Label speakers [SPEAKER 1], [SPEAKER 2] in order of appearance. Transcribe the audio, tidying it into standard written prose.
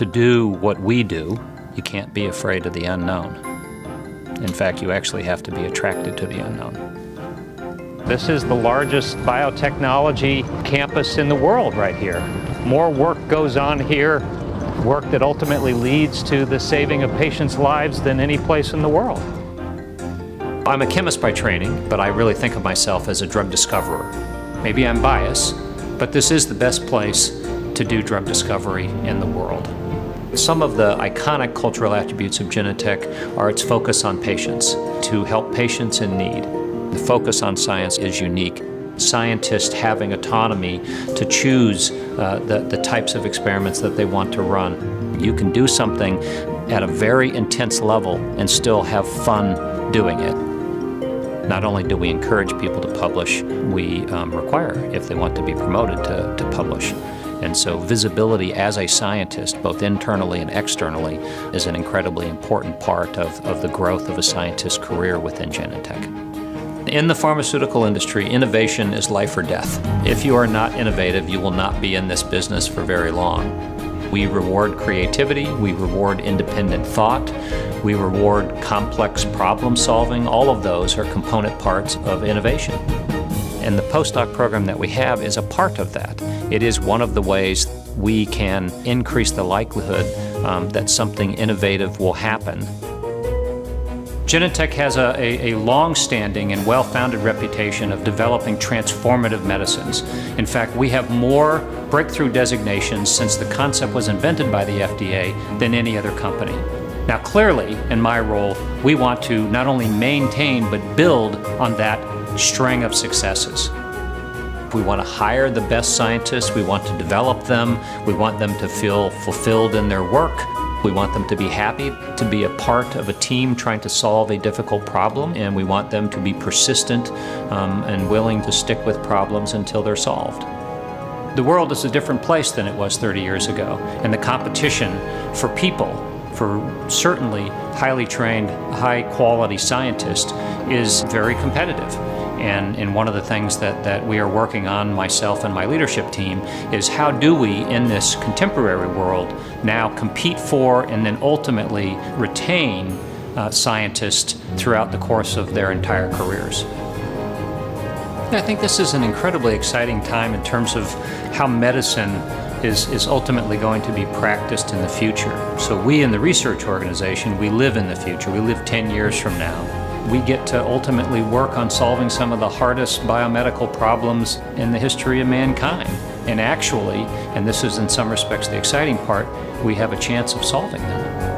[SPEAKER 1] To do what we do, you can't be afraid of the unknown. In fact, you actually have to be attracted to the unknown. This is the largest biotechnology campus in the world right here. More work goes on here, work that ultimately leads to the saving of patients' lives than any place in the world. I'm a chemist by training, but I really think of myself as a drug discoverer. Maybe I'm biased, but this is the best place to do drug discovery in the world. Some of the iconic cultural attributes of Genentech are its focus on patients, to help patients in need. The focus on science is unique. Scientists having autonomy to choose the types of experiments that they want to run. You can do something at a very intense level and still have fun doing it. Not only do we encourage people to publish, we require, if they want to be promoted, to publish. And so visibility as a scientist, both internally and externally, is an incredibly important part of the growth of a scientist's career within Genentech. In the pharmaceutical industry, innovation is life or death. If you are not innovative, you will not be in this business for very long. We reward creativity, we reward independent thought, we reward complex problem solving. All of those are component parts of innovation. And the postdoc program that we have is a part of that. It is one of the ways we can increase the likelihood that something innovative will happen. Genentech has a long-standing and well-founded reputation of developing transformative medicines. In fact, we have more breakthrough designations since the concept was invented by the FDA than any other company. Now, clearly, in my role, we want to not only maintain but build on that string of successes. We want to hire the best scientists, we want to develop them, we want them to feel fulfilled in their work, we want them to be happy to be a part of a team trying to solve a difficult problem, and we want them to be persistent and willing to stick with problems until they're solved. The world is a different place than it was 30 years ago, and the competition for people, for certainly highly trained, high-quality scientists, is very competitive. And one of the things that we are working on, myself and my leadership team, is how do we, in this contemporary world, now compete for and then ultimately retain scientists throughout the course of their entire careers. I think this is an incredibly exciting time in terms of how medicine is ultimately going to be practiced in the future. So we in the research organization, we live in the future. We live 10 years from now. We get to ultimately work on solving some of the hardest biomedical problems in the history of mankind. And actually, and this is in some respects the exciting part, we have a chance of solving them.